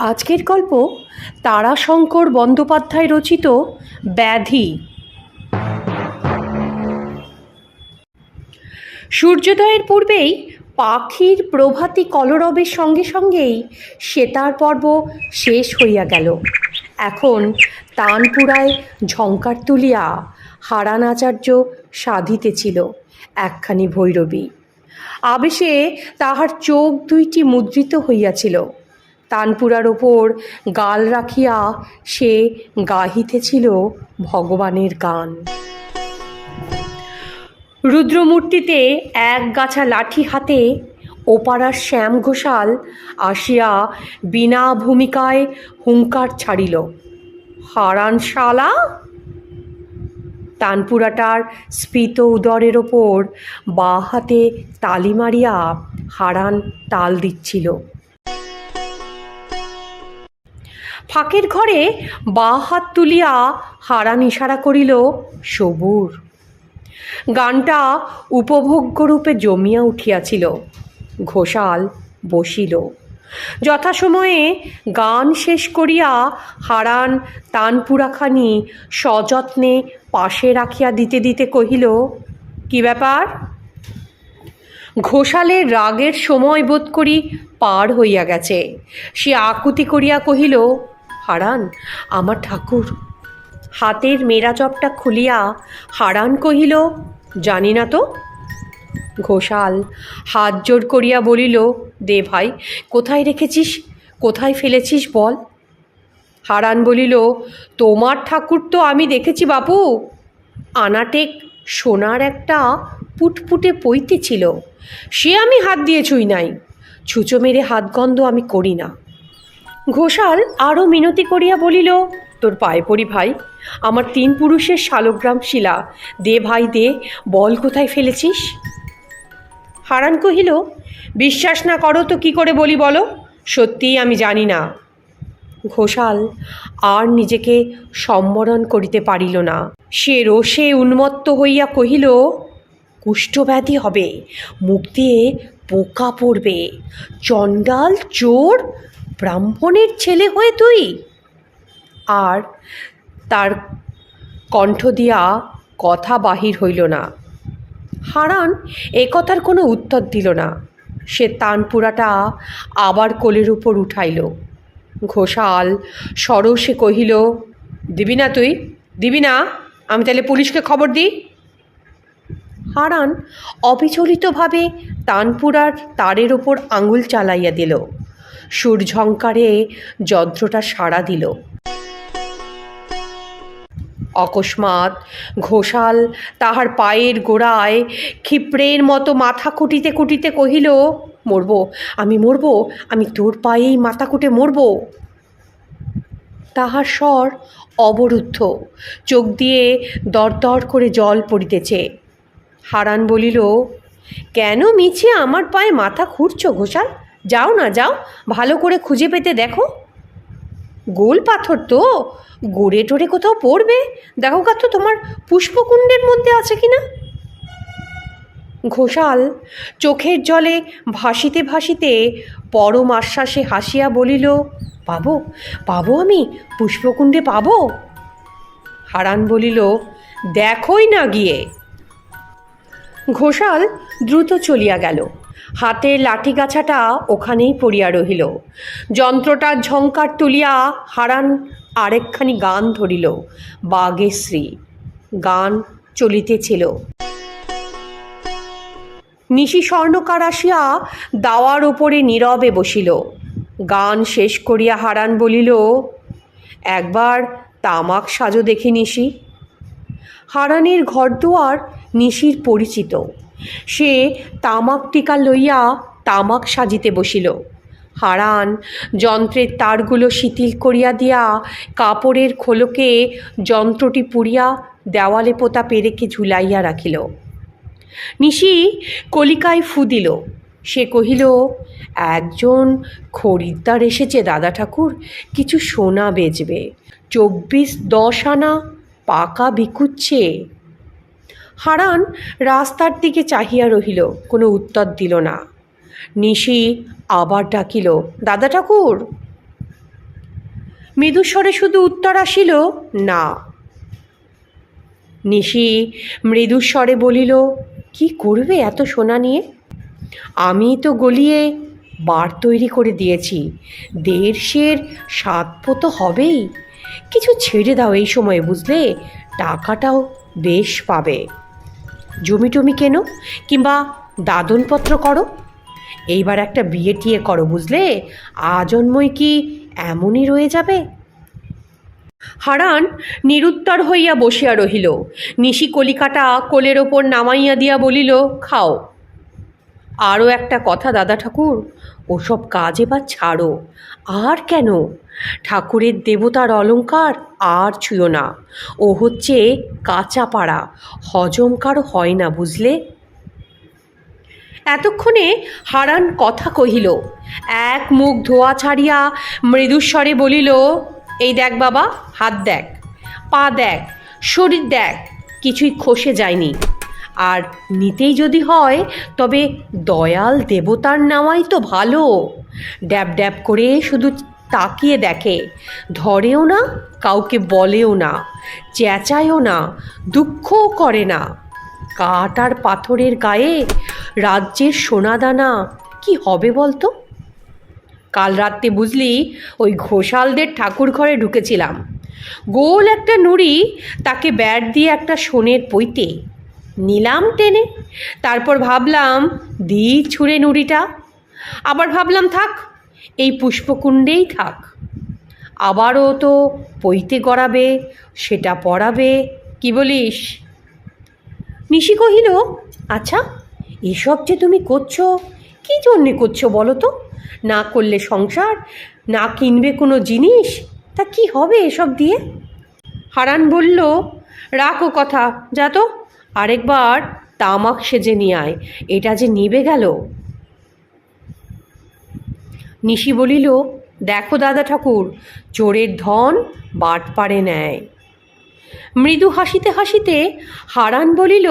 আজকের গল্প তারাশঙ্কর বন্দ্যোপাধ্যায় রচিত ব্যাধি। সূর্যোদয়ের পূর্বেই পাখির প্রভাতী কলরবের সঙ্গে সঙ্গেই সেতার পর্ব শেষ হইয়া গেল। এখন তানপুরায় ঝঙ্কার তুলিয়া হারান আচার্য সাধিতেছিল একখানি ভৈরবী। আবেশে তাহার চোখ দুইটি মুদ্রিত হইয়াছিল। তানপুরার ওপর গাল রাখিয়া সে গাহিতেছিল ভগবানের গান। রুদ্রমূর্তিতে এক গাছা লাঠি হাতে ওপাড়ার শ্যাম ঘোষাল আসিয়া বিনা ভূমিকায় হুঙ্কার ছাড়িল, হারান শালা। তানপুরাটার স্ফীত উদরের ওপর বাঁ হাতে তালি মারিয়া হারান তাল দিচ্ছিল। ফাঁকের ঘরে বাঁ হাত তুলিয়া হারান ইশারা করিল সবুর। গানটা উপভোগ্যরূপে জমিয়া উঠিয়াছিল। ঘোষাল বসিল। যথাসময়ে গান শেষ করিয়া হারান তানপুরাখানি সযত্নে পাশে রাখিয়া দিতে দিতে কহিল, কি ব্যাপার? ঘোষালের রাগের সময় বোধ করি পার হইয়া গেছে। সে আকুতি করিয়া কহিল, হারান, আমার ঠাকুর। হাতের মেরাজবটা খুলিয়া হারান কহিল, জানি না তো। ঘোষাল হাত জোড় করিয়া বলিল, দে ভাই, কোথায় রেখেছিস, কোথায় ফেলেছিস বল। হারান বলিল, তোমার ঠাকুর তো আমি দেখেছি বাপু। আনাটেক সোনার একটা পুটপুটে পৈতে ছিল, সে আমি হাত দিয়ে ছুঁই নাই। ছুঁচো মেরে হাত গন্ধ আমি করি না। ঘোষাল আরও মিনতি করিয়া বলিল, তোর পায়ে পড়ি ভাই, আমার 3 পুরুষের শালগ্রাম শিলা দে ভাই, দে, বল কোথায় ফেলেছিস। হারান কহিল, বিশ্বাস না করো তো কি করে বলি বলো, সত্যিই আমি জানি না। ঘোষাল আর নিজেকে সম্বরণ করিতে পারিল না। সে রোষে উন্মত্ত হইয়া কহিল, কুষ্ঠব্যাধি হবে, মুখ দিয়ে পোকা পড়বে, চণ্ডাল, চোর, ব্রাহ্মণের ছেলে হয়ে তুই। আর তার কণ্ঠ দিয়া কথা বাহির হইল না। হারান এ কথার কোনো উত্তর দিল না। সে তানপুরাটা আবার কোলের উপর উঠাইল। ঘোষাল সরোষে কহিল, দিবি না তুই, দিবি না? আমি তাহলে পুলিশকে খবর দিই। হারান অবিচলিতভাবে তানপুরার তারের ওপর আঙুল চালাইয়া দিল। সুরঝঙ্কারে যন্ত্রটা সাড়া দিল। অকস্মাৎ ঘোষাল তাহার পায়ের গোড়ায় ক্ষিপ্রের মতো মাথা কুটিতে কুটিতে কহিল, মরব, আমি মরব, আমি তোর পায়েই মাথা কুটে মরব। তাহার স্বর অবরুদ্ধ, চোখ দিয়ে দরদর করে জল পড়িতেছে। হারান বলিল, কেন মিছে আমার পায়ে মাথা খুঁড়ছ ঘোষাল? যাও না, যাও, ভালো করে খুঁজে পেতে দেখো। গোল পাথর তো, গড়ে টোরে কোথাও পড়বে, দেখো কাতো তোমার পুষ্পকুণ্ডের মধ্যে আছে কিনা। ঘোষাল চোখের জলে ভাসিতে ভাসিতে পরম আশ্বাসে হাসিয়া বলিল, পাবো, পাবো, আমি পুষ্পকুণ্ডে পাবো। হারান বলিল, দেখোই না গিয়ে। ঘোষাল দ্রুত চলিয়া গেল। হাতের লাঠিগাছাটা ওখানেই পড়িয়া রহিল। যন্ত্রটার ঝঙ্কার তুলিয়া হারান আরেকখানি গান ধরিল, বাগেশ্রী। গান চলিতেছিল। নিশি স্বর্ণকার আসিয়া দাওয়ার ওপরে নীরবে বসিল। গান শেষ করিয়া হারান বলিল, একবার তামাক সাজো দেখি নিশি। হারানের ঘরদুয়ার নিশির পরিচিত। সে তামাক টিকা লইয়া তামাক সাজিতে বসিল। হারান যন্ত্রের তারগুলো শিথিল করিয়া দিয়া কাপড়ের খোলকে যন্ত্রটি পুড়িয়া দেওয়ালে পোতা পেরেকে ঝুলাইয়া রাখিল। নিশি কলিকায় ফু দিল। সে কহিল, একজন খরিদ্দার এসেছে দাদা ঠাকুর, কিছু সোনা বেচবে, 24-10 আনা পাকা বিকুচ্ছে। হারান রাস্তার দিকে চাহিয়া রহিল, কোনো উত্তর দিল না। নিশি আবার ডাকিল, দাদা ঠাকুর। মৃদুস্বরে শুধু উত্তর আসিল, না। নিশি মৃদুস্বরে বলিল, কি করবে এত সোনা নিয়ে? আমি তো গলিয়ে বার তৈরি করে দিয়েছি, 1.5 সাতপো তো হবেই। কিছু ছেড়ে দাও এই সময়, বুঝলে? টাকাটাও বেশ পাবে। জমি টমি কেনো, কিংবা দাদনপত্র করো। এইবার একটা বিয়ে টিয়ে করো, বুঝলে? আজন্মই কি এমনই রয়ে যাবে? হারান নিরুত্তর হইয়া বসিয়া রহিল। নিশি কলিকাটা কোলের ওপর নামাইয়া দিয়া বলিল, খাও। আরও একটা কথা দাদা ঠাকুর, ওসব কাজ এবার ছাড়ো। আর কেন? ঠাকুরের দেবতার অলংকার আর ছুঁয়ো না। ও হচ্ছে কাঁচা পাড়া, হজম কারো হয় না, বুঝলে? এতক্ষণে হারান কথা কহিল। এক মুখ ধোয়া ছাড়িয়া মৃদুস্বরে বলিল, এই দেখ বাবা, হাত দেখ, পা দেখ, শরীর দেখ, কিছুই খসে যায়নি। আর নিতেই যদি হয় তবে দয়াল দেবতার নেওয়াই তো ভালো। ড্যাব ড্যাব করে শুধু তাকিয়ে দেখে, ধরেও না, কাউকে বলেও না, চেঁচায়ও না, দুঃখও করে না। কাঠ আর পাথরের গায়ে রাজ্যের সোনাদানা কি হবে বলতো? কাল রাত্রে বুঝলি, ওই ঘোষালদের ঠাকুর ঘরে ঢুকেছিলাম। গোল একটা নুড়ি, তাকে ব্যাট দিয়ে একটা সোনের পৈতে নিলাম টেনে। তারপর ভাবলাম দিই ছুঁড়ে নুড়িটা। আবার ভাবলাম থাক, এই পুষ্পকুণ্ডেই থাক। আবারও তো পৈতে গড়াবে, সেটা পড়াবে, কি বলিস? নিশি কহিল, আচ্ছা, এসব যে তুমি করছো, কী জন্যে করছো বলো তো? না করলে সংসার, না কিনবে কোনো জিনিস, তা কি হবে এসব দিয়ে? হারান বলল, রাখো কথা, যা তো, আরেকবার তামাক সেজে নিয়ে আয়, এটা যে নিবে গেল। নিশি বলিল, দেখো দাদা ঠাকুর, চোরের ধন বাটপাড়ে নেয়। মৃদু হাসিতে হাসিতে হারান বলিল,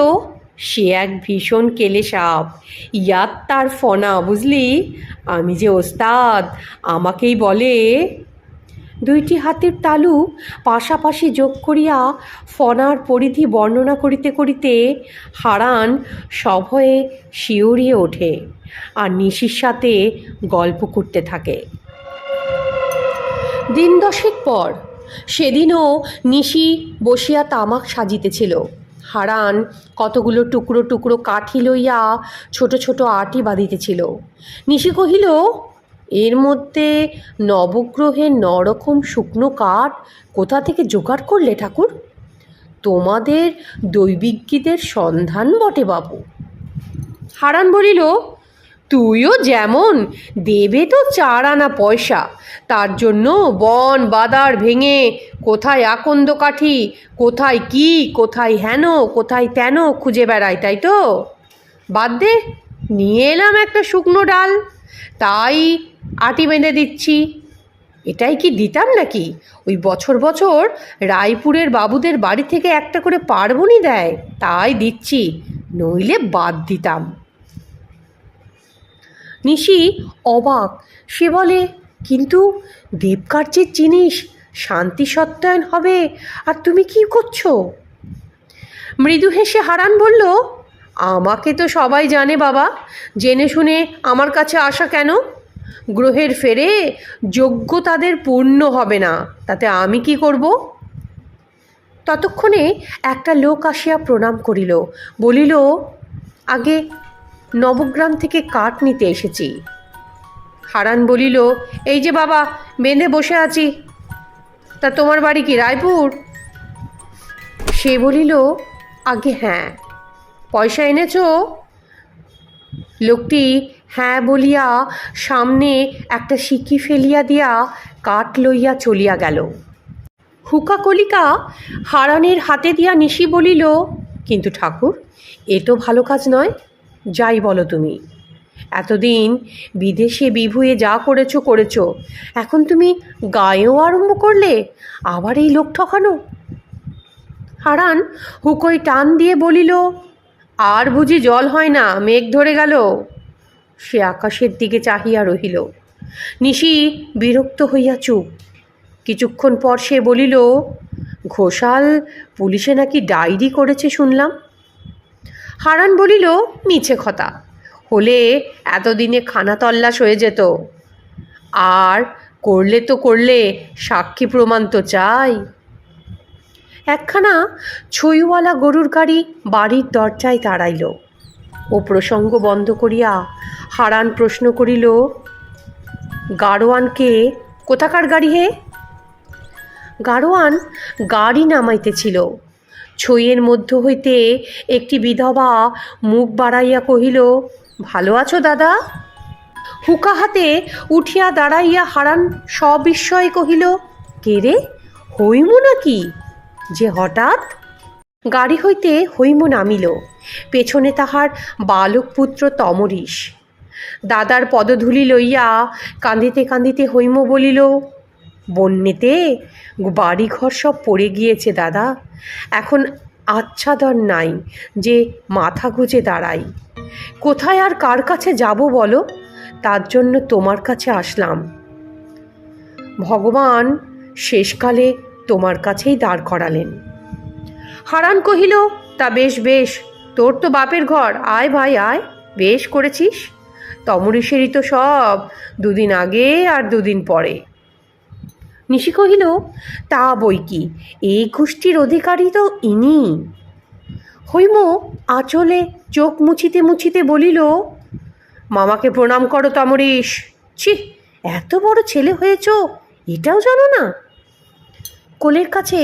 সে এক ভীষণ কেলে সাপ, ইয়াত তার ফনা, বুঝলি? আমি যে ওস্তাদ, আমাকেই বলে। 2টি হাতের তালু পাশাপাশি যোগ করিয়া ফনার পরিধি বর্ণনা করিতে করিতে হারান সভয়ে শিউরিয়ে ওঠে আর নিশির সাথে গল্প করতে থাকে। দিন 10 পর সেদিনও নিশি বসিয়া তামাক সাজিতেছিল। হারান কতগুলো টুকরো টুকরো কাঠি লইয়া ছোট ছোট আটি বাঁধিতেছিল। নিশি কহিল, এর মধ্যে নবগ্রহের 9 রকম শুকনো কাঠ কোথা থেকে জোগাড় করলে ঠাকুর? তোমাদের দৈবিজ্ঞীদের সন্ধান বটে বাবু। হারান বলিল, তুইও যেমন, দেবে তো 4 আনা পয়সা, তার জন্য বন বাদার ভেঙে কোথায় আকন্দ কাঠি, কোথায় কি, কোথায় হেন, কোথায় তেন খুঁজে বেড়ায়, তাই তো? বাদ দে, নিয়ে এলাম একটা শুকনো ডাল, তাই আটি বেঁধে দিচ্ছি। এটাই কি দিতাম নাকি? ওই বছর বছর রায়পুরের বাবুদের বাড়ি থেকে একটা করে পার্বণই দেয়, তাই দিচ্ছি, নইলে বাদ দিতাম। নিশি অবাক। সে বলে, কিন্তু দেবকার্যের জিনিস শান্তি সত্যায়ন হবে, আর তুমি কি করছো? মৃদু হেসে হারান বলল, আমাকে তো সবাই জানে বাবা, জেনে শুনে আমার কাছে আসা কেন? গ্রহের ফেরে যোগ্য তাদের পূর্ণ হবে না, তাতে আমি কি করব? ততক্ষণে একটা লোক আসিয়া প্রণাম করিল, বলিল, আগে নবগ্রাম থেকে কাঠ নিতে এসেছি। হারান বলিল, এই যে বাবা, বেঁধে বসে আছি। তা তোমার বাড়ি কি রায়পুর? সে বলিল, আগে হ্যাঁ। পয়সা এনেছো? লোকটি হ্যাঁ বলিয়া সামনে একটা সিকি ফেলিয়া দিয়া কাঠ লইয়া চলিয়া গেল। হুকা কলিকা হারানের হাতে দিয়া নিশি বলিল, কিন্তু ঠাকুর, এ তো ভালো কাজ নয়। যাই বলো তুমি, এতদিন বিদেশে বিভুয়ে যা করেছো করেছো, এখন তুমি গায়েও আরম্ভ করলে আবার এই লোক ঠকানো। হারান হুকোই টান দিয়ে বলিল, আর বুঝি জল হয় না, মেঘ ধরে গেল। সে আকাশের দিকে চাহিয়া রহিল। নিশি বিরক্ত হইয়া চুপ। কিছুক্ষণ পর সে বলিল, ঘোষাল পুলিশে নাকি ডায়েরি করেছে শুনলাম। হারান বলিল, মিছে কথা, হলে এতদিনে খানা তল্লাশ হয়ে যেত। আর করলে তো করলে, সাক্ষী প্রমাণ তো চাই। একখানা ছইওয়ালা গরুর গাড়ি বাড়ির দরজায় দাঁড়াইল। ও প্রসঙ্গ বন্ধ করিয়া হারান প্রশ্ন করিল, গাড়োয়ানকে? কোথাকার গাড়ি হে? গাড়োয়ান গাড়ি নামাইতেছিল। ছইয়ের মধ্য হইতে একটি বিধবা মুখ বাড়াইয়া কহিল, ভালো আছো দাদা? হুকা হাতে উঠিয়া দাঁড়াইয়া হারান সবিস্ময়ে কহিল, কে রে, হইমু নাকি যে হঠাৎ? গাড়ি হইতে হৈম নামিল। পেছনে তাহার বালক পুত্র তমরিস। দাদার পদধূলি লইয়া কাঁদিতে কাঁদিতে হৈম বলিল, বন্যেতে বাড়িঘর সব পড়ে গিয়েছে দাদা, এখন আচ্ছাদন নাই যে মাথা গুঁজে দাঁড়াই। কোথায় আর কার কাছে যাব বলো? তার জন্য তোমার কাছে আসলাম। ভগবান শেষকালে তোমার কাছেই দাঁড় করালেন। হারান কহিল, তা বেশ বেশ, তোর তো বাপের ঘর, আয় ভাই আয়, বেশ করেছিস। তমরিসেরই তো সব, দুদিন আগে আর দুদিন পরে। নিশি কহিল, তা বই কি, এই গোষ্ঠীর অধিকারী তো ইনি। হৈম আঁচলে চোখ মুছিতে মুছিতে বলিল, মামাকে প্রণাম করো তমরিস। ছি, এত বড় ছেলে হয়েছ, এটাও জানো না? কোলের কাছে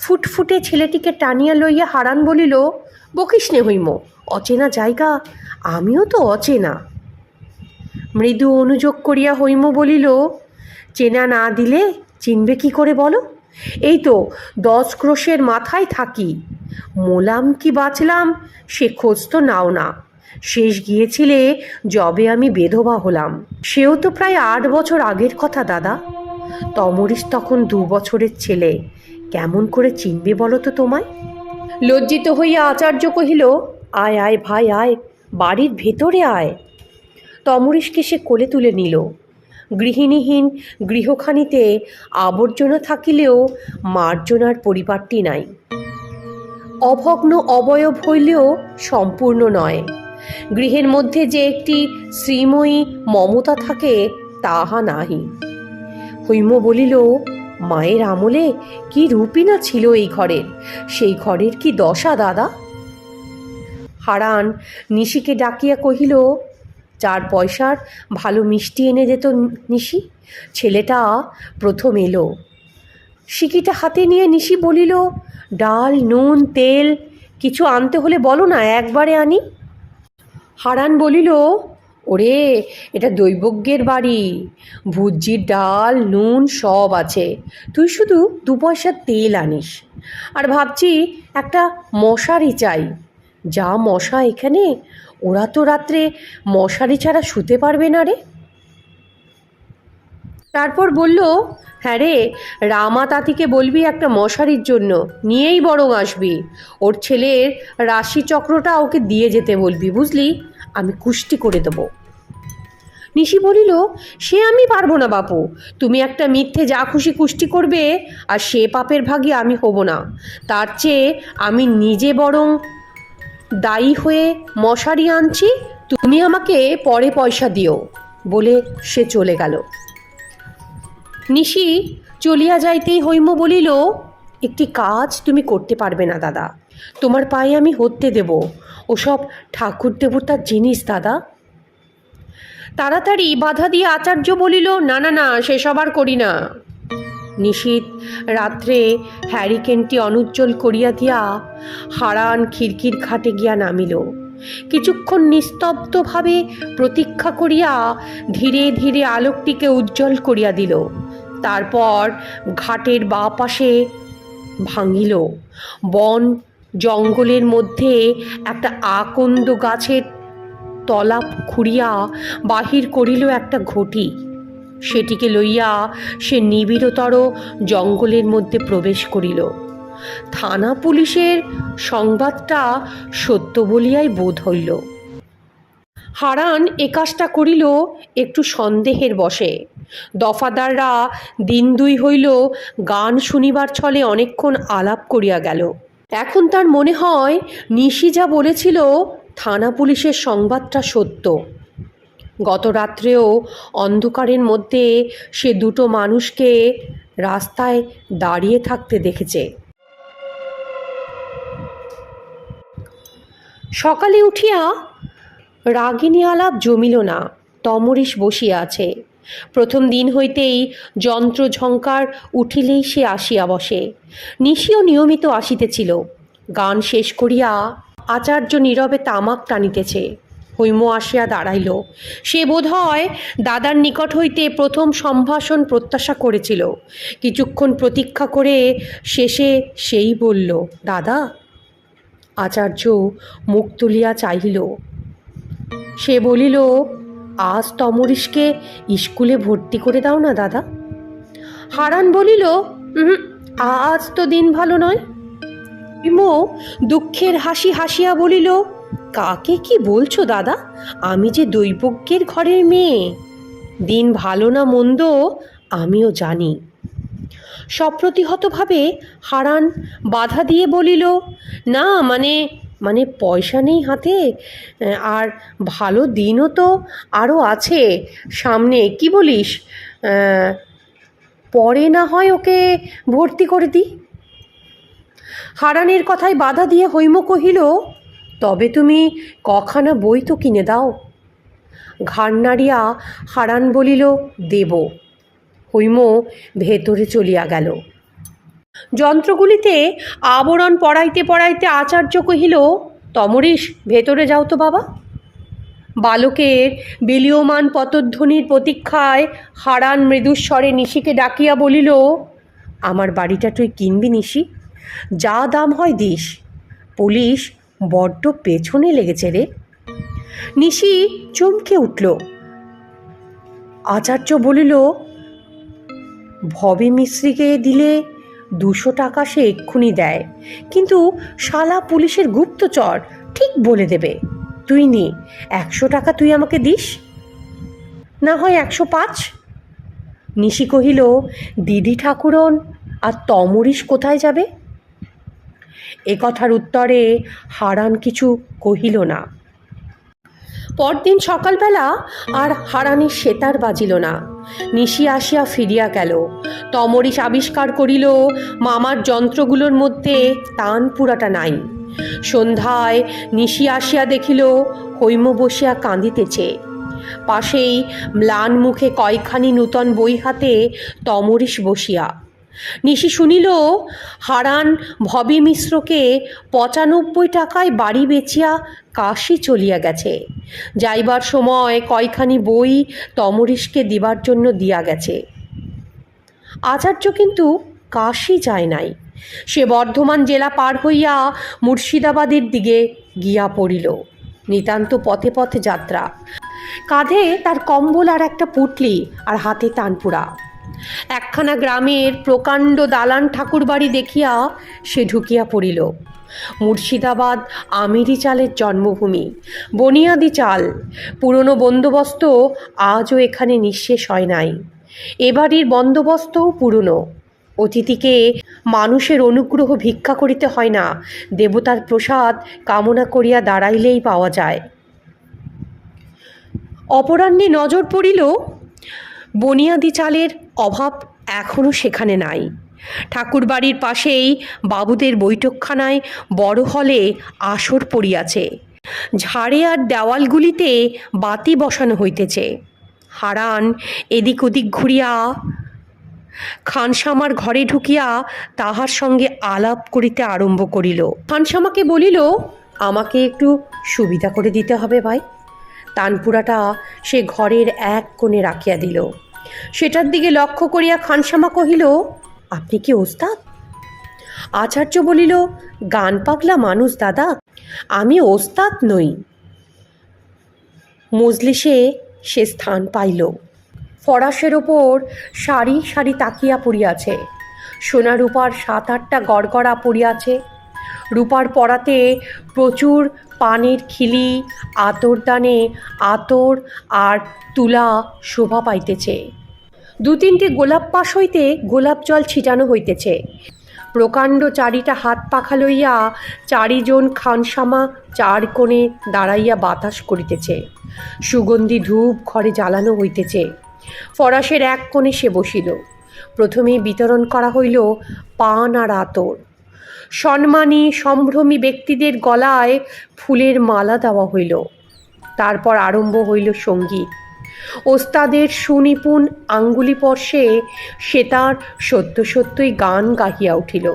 ফুটফুটে ছেলেটিকে টানিয়া লইয়া হারান বলিল, বকিস নে হৈম, অচেনা জায়গা, আমিও তো অচেনা। মৃদু অনুযোগ করিয়া হৈম বলিল, চেনা না দিলে চিনবে কি করে বলো? এই তো 10 ক্রোশের মাথায় থাকি, মোলাম কি বাঁচলাম সে খোঁজ তো নাও না। শেষ গিয়েছিলে যবে আমি বেধবা হলাম, সেও তো প্রায় 8 বছর আগের কথা দাদা। তমরিস তখন 2 বছরের ছেলে, কেমন করে চিনবে বলো তো তোমায়? লজ্জিত হইয়া আচার্য কহিল, আয় আয় ভাই আয়, বাড়ির ভেতরে আয়। তমরিসকে সে কোলে তুলে নিল। গৃহিণীহীন গৃহখানিতে আবর্জনা থাকিলেও মার্জনার পরিপাট্টি নাই। অভগ্ন অবয়ব হইলেও সম্পূর্ণ নয়। গৃহের মধ্যে যে একটি শ্রীময়ী মমতা থাকে, তাহা নাহি। হৈম বলিল, মায়ের আমলে কি রূপই না ছিল এই ঘরের, সেই ঘরের কি দশা দাদা? হারান নিশিকে ডাকিয়া কহিল, 4 পয়সার ভালো মিষ্টি এনে দিত নিশি, ছেলেটা প্রথম এলো। সিকিটা হাতে নিয়ে নিশি বলিল, ডাল নুন তেল কিছু আনতে হলে বলো না, একবারে আনি। হারান বলিল, ওরে, এটা দৈবজ্ঞের বাড়ি, ভুজির ডাল নুন সব আছে, তুই শুধু 2 পয়সার তেল আনিস। আর ভাবছি একটা মশারি চাই, যা মশা এখানে, ওরা তো রাত্রে মশারি ছাড়া শুতে পারবে না রে। তারপর বলল, হ্যাঁ রে, রামা তাঁতিকে বলবি একটা মশারির জন্য, নিয়েই বরং আসবি। ওর ছেলের রাশিচক্রটা ওকে দিয়ে যেতে বলবি, বুঝলি, আমি কুষ্টি করে দেবো। নিশি বলিল, সে আমি পারবো না বাপু, তুমি একটা মিথ্যে যা খুশি কুষ্টি করবে, আর সে পাপের ভাগী আমি হব না। তার চেয়ে আমি নিজে বরং দায়ী হয়ে মশারি আনছি, তুমি আমাকে পরে পয়সা দিও, বলে সে চলে গেল। নিশি চলিয়া যাইতেই হৈম বলিল, একটি কাজ তুমি করতে পারবে না দাদা, তোমার পায়ে আমি হতে দেব, ওসব ঠাকুর দেবতার জিনিস দাদা। তাড়াতাড়ি বাধা দিয়ে আচার্য বলিল, না না না, সেসব আর করি না। নিশীথ রাত্রে হ্যারিকেনটি অনুজ্জ্বল করিয়া দিয়া হারান খিড়কির খাটে গিয়া নামিল। কিছুক্ষণ নিস্তব্ধভাবে প্রতীক্ষা করিয়া ধীরে ধীরে আলোকটিকে উজ্জ্বল করিয়া দিল। তারপর ঘাটের বাঁ পাশে ভাঙিল। বন জঙ্গলের মধ্যে একটা আকন্দ গাছের তলা খুঁড়িয়া বাহির করিল একটা ঘটি। সেটিকে লইয়া সে নিবিড়তর জঙ্গলের মধ্যে প্রবেশ করিল। থানা পুলিশের সংবাদটা সত্য বলিয়াই বোধ হইল। হারান এ কাজটা করিল একটু সন্দেহের বশে। দফাদাররা দিন দুই হইল গান শুনিবার ছলে অনেকক্ষণ আলাপ করিয়া গেল। এখন তার মনে হয় নিশি যা বলেছিল থানা পুলিশের সংবাদটা সত্য। গত রাত্রেও অন্ধকারের মধ্যে সে দুটো মানুষকে রাস্তায় দাঁড়িয়ে থাকতে দেখেছে। সকালে উঠিয়া রাগিনী আলাপ জমিল না। তমরিস বসিয়া আছে। প্রথম দিন হইতেই যন্ত্র ঝঙ্কার উঠিলেই সে আসিয়া বসে। নিশিও নিয়মিত আসিতেছিল। গান শেষ করিয়া আচার্য নীরবে তামাক টানিতেছে। হৈম আসিয়া দাঁড়াইল। সে বোধ হয় দাদার নিকট হইতে প্রথম সম্ভাষণ প্রত্যাশা করেছিল। কিছুক্ষণ প্রতীক্ষা করে শেষে সেই বলল, দাদা। আচার্য মুখ তুলিয়া চাহিল। সে বলিল, আজ তমরিসকে স্কুলে ভর্তি করে দাও না দাদা। হারান বলিল, আজ তো দিন ভালো নয়। হিমো দুঃখের হাসি হাসিয়া বলিল, কাকে কি বলছো দাদা? আমি যে দৈবজ্ঞের ঘরের মেয়ে। দিন ভালো না মন্দ আমিও জানি। সপ্রতিহতভাবে হারান বাধা দিয়ে বলিল, না মানে পয়সা নেই হাতে, আর ভালো দিনও তো আরও আছে সামনে। কি বলিস? পরে না হয় ওকে ভর্তি করে দিই। হারানের কথায় বাধা দিয়ে হৈম কহিল, তবে তুমি কখানা বই তো কিনে দাও। ঘাড় নাড়িয়া হারান বলিল, দেব। হৈম ভেতরে চলিয়া গেল। যন্ত্রগুলিতে আবরণ পড়াইতে পড়াইতে আচার্য কহিল, তমরিস, ভেতরে যাও তো বাবা। বালকের বিলীয়মান পতধ্বনির প্রতীক্ষায় হারান মৃদুস্বরে নিশিকে ডাকিয়া বলিল, আমার বাড়িটা তুই কিনবি নিশি? যা দাম হয় দিস। পুলিশ বড্ড পেছনে লেগেছে রে। নিশি চমকে উঠল। আচার্য বলিল, ভবে মিস্ত্রিকে দিলে 200 টাকা সে এক্ষুনি দেয়, কিন্তু শালা পুলিশের গুপ্তচর, ঠিক বলে দেবে। তুই নে, 100 টাকা তুই আমাকে দিস, না হয় 105। নিশি কহিল, দিদি ঠাকুরন আর তমরিস কোথায় যাবে? এ কথার উত্তরে হারান কিছু কহিল না। পরদিন সকালবেলা আর হারানের সেতার বাজিল না। নিশি আসিয়া ফিরিয়া গেল। তমরিস আবিষ্কার করিল মামার যন্ত্রগুলোর মধ্যে তানপুরাটা নাই। সন্ধ্যায় নিশি আসিয়া দেখিল হৈম বসিয়া কাঁদিতেছে। পাশেই ম্লান মুখে কয়খানি নূতন বই হাতে তমরিস বসিয়া। নিশি শুনিল হারান ভবি মিশ্রকে 95 টাকায় বাড়ি বেচিয়া কাশি চলিয়া গেছে। যাইবার সময় কয়খানি বই তমরিসকে দিবার জন্য দিয়া গেছে। আচার্য কিন্তু কাশি যায় নাই। সে বর্ধমান জেলা পার হইয়া মুর্শিদাবাদের দিকে গিয়া পড়িল। নিতান্ত পথে পথে যাত্রা। কাঁধে তার কম্বল আর একটা পুটলি, আর হাতে তানপুরা। একখানা গ্রামের প্রকাণ্ড দালান ঠাকুরবাড়ি দেখিয়া সে ঢুকিয়া পড়িল। মুর্শিদাবাদ আমিরি চালের জন্মভূমি, বনিয়াদি চাল। পুরনো বন্দোবস্ত আজও এখানে নিঃশেষ হয় নাই। এবাড়ির বন্দোবস্তও পুরনো। অতিথিকে মানুষের অনুগ্রহ ভিক্ষা করিতে হয় না, দেবতার প্রসাদ কামনা করিয়া দাঁড়াইলেই পাওয়া যায়। অপরাহ্নে নজর পড়িল বনিয়াদি চালের অভাব এখনও সেখানে নাই। ঠাকুরবাড়ির পাশেই বাবুদের বৈঠকখানায় বড় হলে আসর পড়িয়াছে। ঝাড়ে আর দেওয়ালগুলিতে বাতি বসানো হইতেছে। হারান এদিক ওদিক ঘুরিয়া খানসামার ঘরে ঢুকিয়া তাহার সঙ্গে আলাপ করিতে আরম্ভ করিল। খানসামাকে বলিল, আমাকে একটু সুবিধা করে দিতে হবে ভাই। তানপুরাটা সে ঘরের এক কোণে রাখিয়া দিল। সেটার দিকে লক্ষ্য করিয়া খানসামা কহিল, আপনি কি ওস্তাদ? আচার্য বলিল, গান পাগলা মানুষ দাদা, আমি ওস্তাদ নই। মজলিসে সে স্থান পাইল। ফরাসের ওপর সারি সারি তাকিয়া পড়িয়াছে। সোনা রূপার 7-8টা গড়গড়া পড়িয়াছে। রূপার পরাতে প্রচুর পানের খিলি, আতরদানে আতর আর তুলা শোভা পাইতেছে। 2-3টে গোলাপ পাশ হইতে গোলাপ জল ছিটানো হইতেছে। প্রকাণ্ড চারিটা হাত পাখা লইয়া 4জন খানসামা 4 কোণে দাঁড়াইয়া বাতাস করিতেছে। সুগন্ধি ধূপ ঘরে জ্বালানো হইতেছে। ফরাসের এক কোণে সে বসিল। প্রথমেই বিতরণ করা হইল পান আর আতর। সম্মানী সম্ভ্রমী ব্যক্তিদের গলায় ফুলের মালা দেওয়া হইল। তারপর আরম্ভ হইল সঙ্গীত। ওস্তাদের সুনিপুণ আঙ্গুলিস্পর্শে সে তার সত্য সত্যই গান গাহিয়া উঠিল।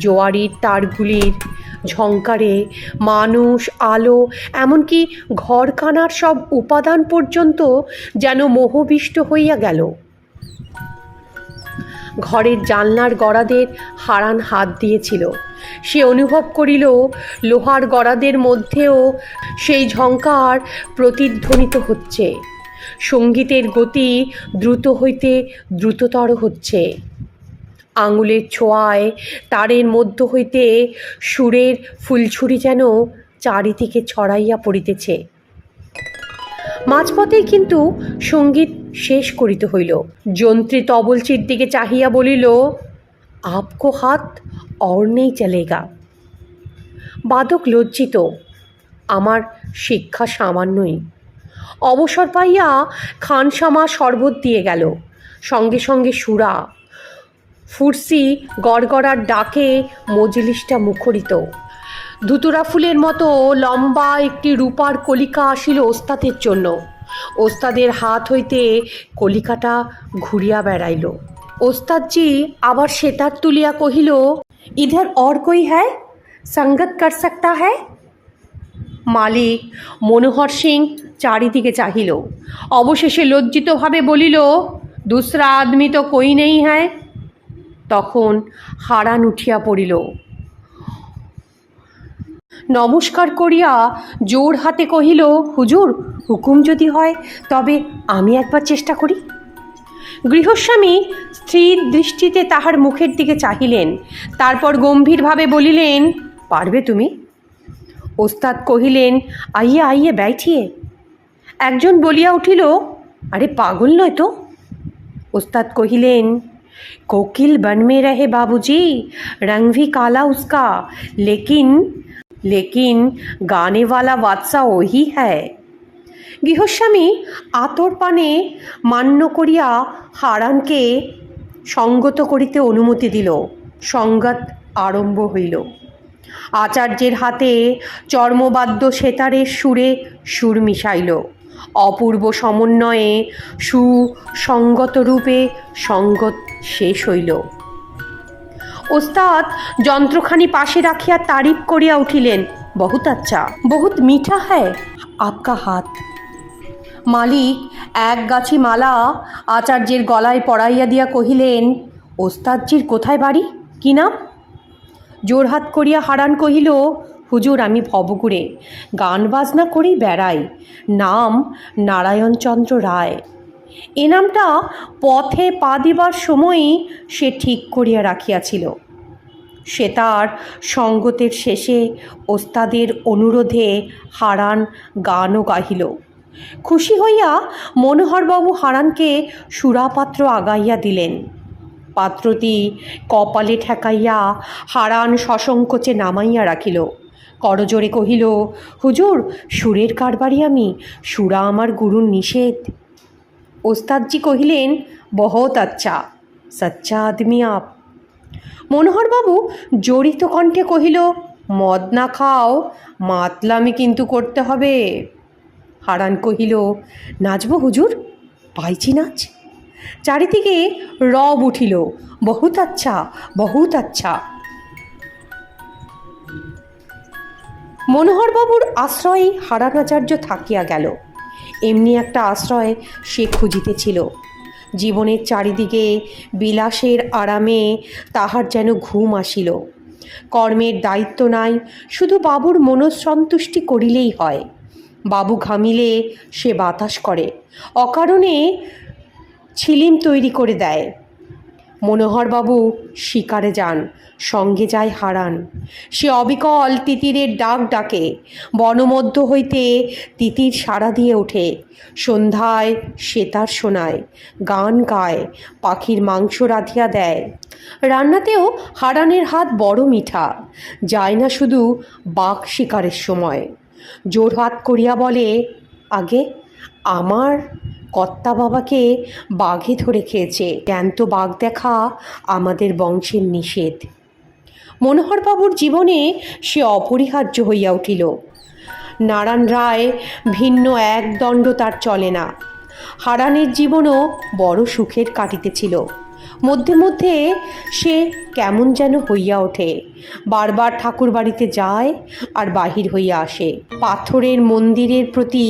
জোয়ারির তারগুলির ঝংকারে মানুষ, আলো, এমনকি ঘরখানার সব উপাদান পর্যন্ত যেন মোহবিষ্ট হইয়া গেল। ঘরের জানলার গড়াদের হারান হাত দিয়েছিল। সে অনুভব করিল লোহার গড়াদের মধ্যেও সেই ঝংকার প্রতিধ্বনিত হচ্ছে। সঙ্গীতের গতি দ্রুত হইতে দ্রুততর হচ্ছে। আঙুলের ছোঁয়ায় তারের মধ্য হইতে সুরের ফুলছুরি যেন চারিদিকে ছড়াইয়া পড়িতেছে। মাঝপথেই কিন্তু সঙ্গীত শেষ করিতে হইল। যন্ত্রী তবলচির দিকে চাহিয়া বলিল, আপকো হাত और नहीं চলেগা। বাদক লজ্জিত, আমার শিক্ষা সামান্যই। অবসর পাইয়া খানসামা শরবত দিয়ে গেল। সঙ্গে সঙ্গে সুরা, ফুরসি গড়গড়ার ডাকে মজলিসটা মুখরিত। ধুতুরা ফুলের মতো লম্বা একটি রূপার কলিকা আসিল ওস্তাদের জন্য। ওস্তাদের হাত হইতে কলিকাটা ঘুরিয়া বেড়াইল। ওস্তাদজি আবার সেতার তুলিয়া কহিল, ইধার और कोई है संगत कर सकता है? মালিক মনোহর সিং চারিদিকে চাহিল। অবশেষে লজ্জিতভাবে বলিল, দুসরা আদমি তো কই নেই হ্যাঁ। তখন হারান উঠিয়া পড়িল। নমস্কার করিয়া জোর হাতে কহিল, হুজুর, হুকুম যদি হয় তবে আমি একবার চেষ্টা করি। গৃহস্বামী স্থির দৃষ্টিতে তাহার মুখের দিকে চাহিলেন। তারপর গম্ভীরভাবে বলিলেন, পারবে তুমি? ওস্তাদ কহিলেন, আইয়ে আইয়ে बैठिए। একজন বলিয়া উঠিল, আরে পাগল নয় তো? ওস্তাদ কহিলেন, कोकिल बन में रहे बाबूजी, रंग भी काला उसका, लेकिन गाने वाला बादशाह वही है। গৃহস্বামী আতর পানে মান্য করিয়া হারানকে সঙ্গত করিতে অনুমতি দিল। সংগাত আরম্ভ হইল। আচার্যের হাতে চর্মবাদ্য সেতারের সুরে সুর মিশাইল। অপূর্ব সমন্বয়ে সুসঙ্গত রূপে সঙ্গত শেষ হইল। ওস্তাদ যন্ত্রখানি পাশে রাখিয়া তারিফ করিয়া উঠিলেন, বহুত আচ্ছা, বহুত মিঠা হ্যায় আপকা হাত। মালিক এক গাছি মালা আচার্যের গলায় পরাইয়া দিয়া কহিলেন, ওস্তাদজির কোথায় বাড়ি, কি নাম? জোরহাত করিয়া হারান কহিল, হুজুর, আমি ভবঘুরে গান বাজনা করেই বেড়াই। নাম নারায়ণচন্দ্র রায়। এ নামটা পথে পা দিবার সময়ই সে ঠিক করিয়া রাখিয়াছিল। সে তার সঙ্গতের শেষে ওস্তাদের অনুরোধে হারান গানও গাহিল। খুশি হইয়া মনোহরবাবু হারানকে সুরাপাত্র আগাইয়া দিলেন। পাত্রটি কপালে ঠেকাইয়া হারান সসংকোচে নামাইয়া রাখিল। করজোরে কহিল, হুজুর, সুরের কারবারি আমি, সুরা আমার গুরুর নিষেধ। ওস্তাদজি কহিলেন, বহুত আচ্ছা, সচ্চা আদমি আপ। মনোহরবাবু জড়িত কণ্ঠে কহিল, মদ না খাও, মাতলামি কিন্তু করতে হবে। হারান কহিল, নাচব হুজুর, পাইছি নাচ। চারিদিকে রব উঠিল, বহুত আচ্ছা, বহুত আচ্ছা। মনোহরবাবুর আশ্রয়ে হারানাচার্য থাকিয়া গেল। এমনি একটা আশ্রয় সে খুঁজিতেছিল। জীবনের চারিদিকে বিলাসের আরামে তাহার যেন ঘুম আসিল। কর্মের দায়িত্ব নাই, শুধু বাবুর মনঃসন্তুষ্টি করিলেই হয়। বাবু ঘামিলে সে বাতাস করে, অকারণে ছিলিম তৈরি করে দেয়। মনোহরবাবু শিকারে যান, সঙ্গে যায় হারান। সে অবিকল তিতিরের ডাক ডাকে, বনমধ্য হইতে তিতির সাড়া দিয়ে ওঠে। সন্ধ্যায় সেতার শোনায়, গান গায়, পাখির মাংস রাধিয়া দেয়। রান্নাতেও হারানের হাত বড় মিঠা, যায় না শুধু বাঘ শিকারের সময়। জোর হাত করিয়া বলে, আগে আমার কর্তা বাবাকে বাঘে ধরে খেয়েছে, জ্যান্ত বাঘ দেখা আমাদের বংশের নিষেধ। মনোহরবাবুর জীবনে সে অপরিহার্য হইয়া উঠিল। নারায়ণ রায় ভিন্ন এক দণ্ড তার চলে না। হারানের জীবনও বড় সুখের কাটিতেছিল। মধ্যে মধ্যে সে কেমন যেন হইয়া ওঠে, বারবার ঠাকুর বাড়িতে যায় আর বাহির হইয়া আসে। পাথরের মন্দিরের প্রতি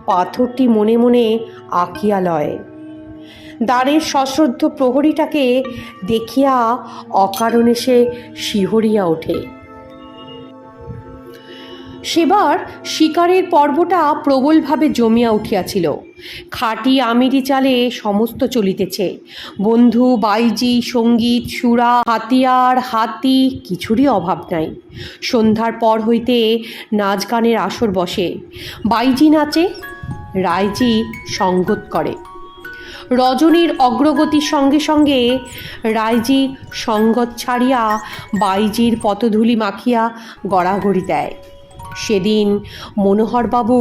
পাথরটি মনে মনে আঁকিয়া লয়। দ্বারের সশ্রদ্ধ প্রহরীটাকে দেখিয়া অকারণে সে শিহরিয়া ওঠে। সেবার শিকারের পর্বটা প্রবলভাবে জমিয়া উঠিয়াছিল। খাঁটি আমিরি চালে সমস্ত চলিতেছে। বন্ধু, বাইজি, সঙ্গীত, সুরা, হাতিয়ার, হাতি, কিছুরই অভাব নাই। সন্ধ্যার পর হইতে নাচ গানের আসর বসে। বাইজি নাচে, রায়জি সঙ্গত করে। রজনীর অগ্রগতির সঙ্গে সঙ্গে রায়জি সঙ্গত ছাড়িয়া বাইজির পতধূলি মাখিয়া গড়াগড়ি দেয়। সেদিন মনোহরবাবু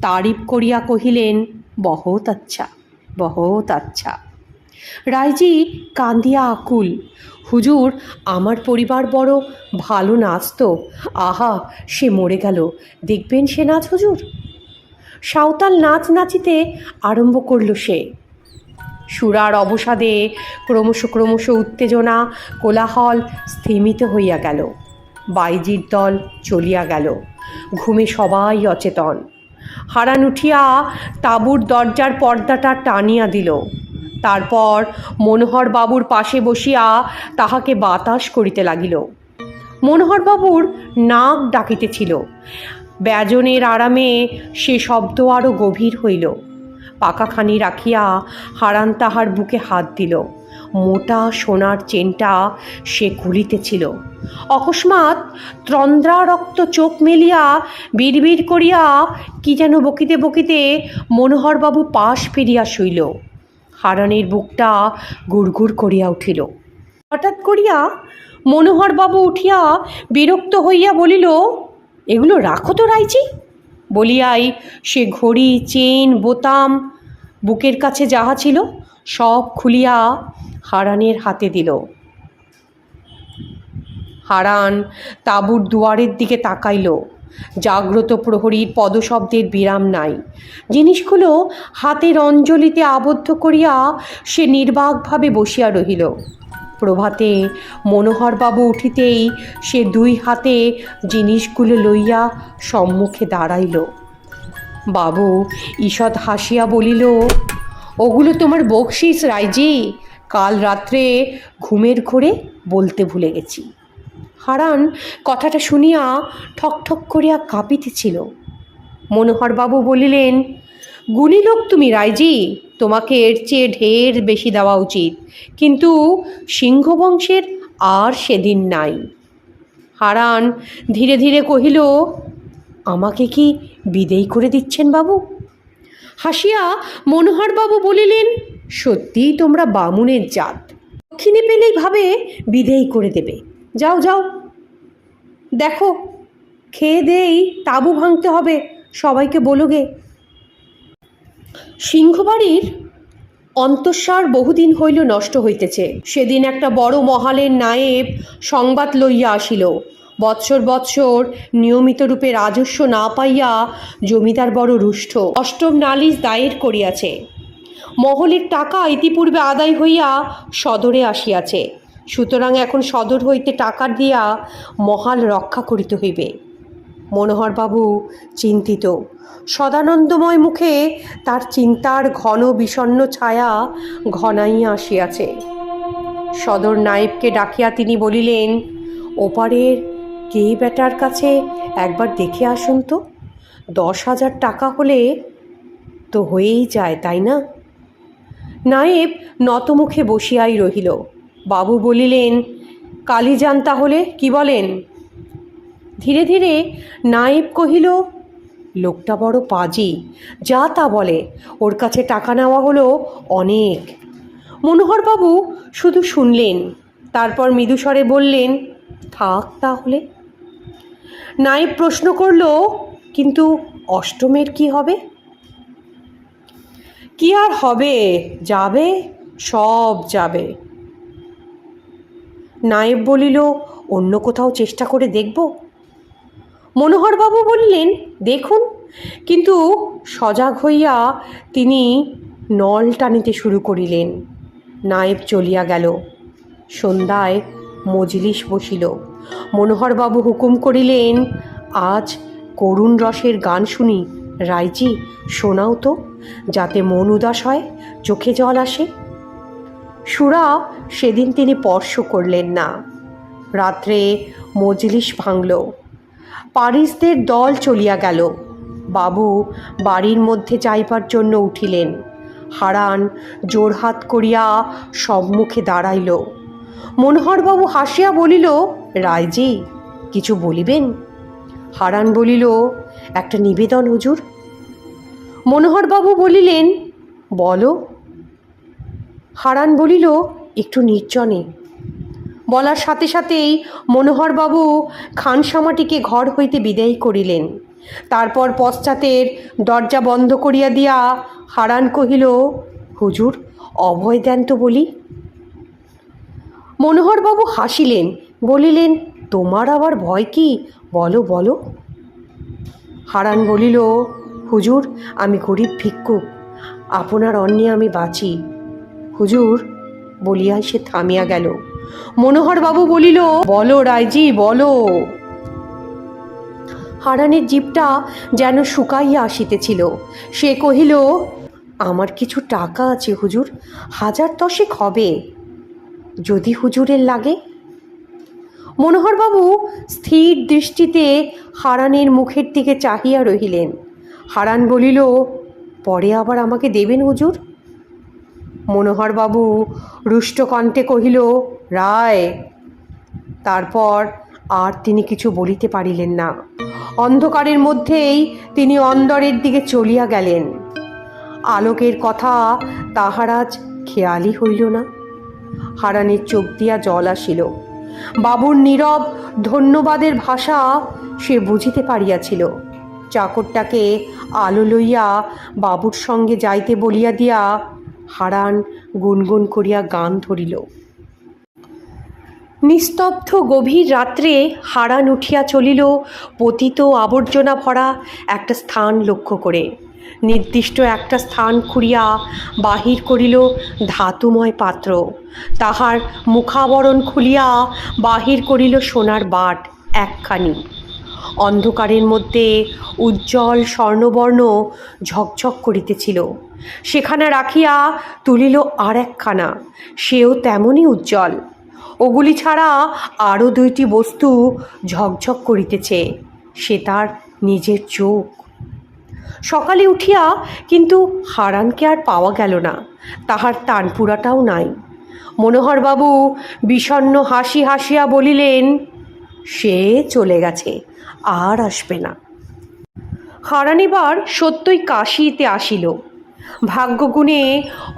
তারিফ করিয়া কহিলেন, বহুত আচ্ছা, বহুত আচ্ছা। রায়জি কান্দিয়া আকুল, হুজুর আমার পরিবার বড় ভালো নাচত, আহা সে মরে গেল, দেখবেন সে নাচ হুজুর। সাঁওতাল নাচ নাচিতে আরম্ভ করল সে। সুরার অবসাদে ক্রমশ ক্রমশ উত্তেজনা কোলাহল স্থিমিত হইয়া গেল। বাইজির দল চলিয়া গেল। ঘুমে সবাই অচেতন। হারান উঠিয়া তাঁবুর দরজার পর্দাটা টানিয়া দিল। তারপর মনোহরবাবুর পাশে বসিয়া তাহাকে বাতাস করিতে লাগিল। মনোহরবাবুর নাক ডাকিতেছিল। ব্যজনের আরামে সে শব্দ আরও গভীর হইল। পাকাখানি রাখিয়া হারান তাহার বুকে হাত দিল। মোটা সোনার চেনটা সে খুলিতেছিল। অকস্মাৎ তন্দ্রারক্ত চোখ মেলিয়া বিড়বিড় করিয়া কি যেন বকিতে বকিতে মনোহরবাবু পাশ ফিরিয়া শুইল। হারানের বুকটা গুড়গুড় করিয়া উঠিল। হঠাৎ করিয়া মনোহরবাবু উঠিয়া বিরক্ত হইয়া বলিল, এগুলো রাখো তো রাইজি। বলিয়াই সে ঘড়ি, চেন, বোতাম বুকের কাছে যাহা ছিল সব খুলিয়া হারানের হাতে দিল। হারান তাঁবুর দুয়ারের দিকে তাকাইল। জাগ্রত প্রহরীর পদশব্দের বিরাম নাই। জিনিসগুলো হাতের অঞ্জলিতে আবদ্ধ করিয়া সে নির্বাকভাবে বসিয়া রহিল। প্রভাতে মনোহরবাবু উঠিতেই সে দুই হাতে জিনিসগুলো লইয়া সম্মুখে দাঁড়াইল। বাবু ঈষৎ হাসিয়া বলিল, ওগুলো তোমার বকশিস রায়জি, কাল রাত্রে ঘুমের ঘোরে বলতে ভুলে গেছি। হারান কথাটা শুনিয়া ঠকঠক করিয়া কাঁপিতেছিল। মনোহরবাবু বলিলেন, গুণী লোক তুমি রায়জি, তোমাকে এর চেয়ে ঢের বেশি দেওয়া উচিত, কিন্তু সিংহবংশের আর সেদিন নাই। হারান ধীরে ধীরে কহিল, আমাকে কি বিদেয় করে দিচ্ছেন বাবু? হাসিয়া মনোহরবাবু বলিলেন, সত্যিই তোমরা বামুনের জাত, দক্ষিণে পেলেই ভাবে বিদেয় করে দেবে। যাও যাও, দেখো খেয়ে দেই তাঁবু ভাঙতে হবে, সবাইকে বলোগে। সিংহবাড়ির অন্তঃসার বহুদিন হইল নষ্ট হইতেছে। সেদিন একটা বড় মহালের নায়েব সংবাদ লইয়া আসিল। বৎসর বৎসর নিয়মিত রূপে রাজস্ব না পাইয়া জমিদার বড় রুষ্ট। অষ্টম নালিশ দায়ের করিয়াছে। মহলের টাকা ইতিপূর্বে আদায় হইয়া সদরে আসিয়াছে, সুতরাং এখন সদর হইতে টাকা দিয়া মহাল রক্ষা করিতে হইবে। মনোহরবাবু চিন্তিত। সদানন্দময় মুখে তার চিন্তার ঘন বিষণ্ণ ছায়া ঘনাইয়া আসিয়াছে। সদর নায়েবকে ডাকিয়া তিনি বলিলেন, ওপারের কে বেটার কাছে একবার দেখে আসুন তো, 10,000 টাকা হলে তো হয়েই যায়, তাই না? নায়েব নতমুখে বসিয়াই রহিল। বাবু বলিলেন, কালী যান তাহলে, কি বলেন? ধীরে ধীরে নায়েব কহিল, লোকটা বড় পাজি, যা তা বলে, ওর কাছে টাকা নেওয়া হলো অনেক। মনোহরবাবু শুধু শুনলেন, তারপর মৃদুস্বরে বললেন, থাক তাহলে। নায়েব প্রশ্ন করল, কিন্তু অষ্টমের কি হবে? কি আর হবে, যাবে, সব যাবে। নায়েব বলিল, অন্য কোথাও চেষ্টা করে দেখব? মনোহরবাবু বললেন, দেখুন। কিন্তু সজাগ হইয়া তিনি নল টানিতে শুরু করিলেন। নায়েব চলিয়া গেল। সন্ধ্যায় মজলিস বসিল। মনোহরবাবু হুকুম করিলেন, আজ করুণ রসের গান শুনি, রায়জি, শোনাও তো, যাতে মন উদাস হয়, চোখে জল আসে। সুরা সেদিন তিনি স্পর্শ করলেন না। রাত্রে মজলিস ভাঙল। পারিসদের দল চলিয়া গেল। বাবু বাড়ির মধ্যে যাইবার জন্য উঠিলেন। হারান জোড়হাত করিয়া সম্মুখে দাঁড়াইল। মনোহরবাবু হাসিয়া বলিল, রায়জি, কিছু বলিবেন? হারান বলিল, একটা নিবেদন হুজুর। মনোহরবাবু বলিলেন, বলো। হারান বলিল, একটু নির্জনে। বলার সাথে সাথেই মনোহরবাবু খানসামাটিকে ঘর হইতে বিদায় করিলেন। তারপর পশ্চাতের দরজা বন্ধ করিয়া দিয়া হারান কহিল, হুজুর, অভয় দেন তো বলি। মনোহরবাবু হাসিলেন, বলিলেন, তোমার আবার ভয় কি, বলো বলো। হারান বলিল, হুজুর, আমি গরিব ভিক্ষুক, আপনার অন্নে আমি বাঁচি। হুজুর, বলিয়া সে থামিয়া গেল। মনোহরবাবু বলিল, বলো রায়জি, বলো। হারানের জিভটা যেন শুকাইয়া আসিতেছিল। সে কহিল, আমার কিছু টাকা আছে হুজুর, 1000 হবে, যদি হুজুরের লাগে। মনোহরবাবু স্থির দৃষ্টিতে হারানের মুখের দিকে চাহিয়া রহিলেন। হারান বলিল, পরে আবার আমাকে দেবেন হুজুর। মনোহরবাবু রুষ্ট কণ্ঠে কহিল, রায়। তারপর আর তিনি কিছু বলিতে পারিলেন না। অন্ধকারের মধ্যেই তিনি অন্দরের দিকে চলিয়া গেলেন। আলোকের কথা তাহার আজ খেয়ালই হইল না। হারানের চোখ দিয়া জল আসিল। বাবুর নীরব ধন্যবাদের ভাষা সে বুঝিতে পারিয়াছিল। চাকরটাকে আলো লইয়া বাবুর সঙ্গে যাইতে বলিয়া দিয়া হারান গুনগুন করিয়া গান ধরিল। নিস্তব্ধ গভীর রাত্রে হারান উঠিয়া চলিল পতিত আবর্জনা ভরা একটা স্থান লক্ষ্য করে। নির্দিষ্ট একটা স্থান খুঁড়িয়া বাহির করিল ধাতুময় পাত্র। তাহার মুখাবরণ খুলিয়া বাহির করিল সোনার বাট একখানি। অন্ধকারের মধ্যে উজ্জ্বল স্বর্ণবর্ণ ঝকঝক করিতেছিল। সেখানা রাখিয়া তুলিল আর একখানা, সেও তেমনই উজ্জ্বল। ওগুলি ছাড়া আরও 2টি বস্তু ঝকঝক করিতেছে, সে তার নিজের চোখ। সকালে উঠিয়া কিন্তু হারানকে আর পাওয়া গেল না, তাহার তানপুরাটাও নাই। মনোহরবাবু বিষণ্ণ হাসি হাসিয়া বলিলেন, সে চলে গেছে, আর আসবে না। হারান এবার সত্যই কাশিতে আসিল। ভাগ্যগুণে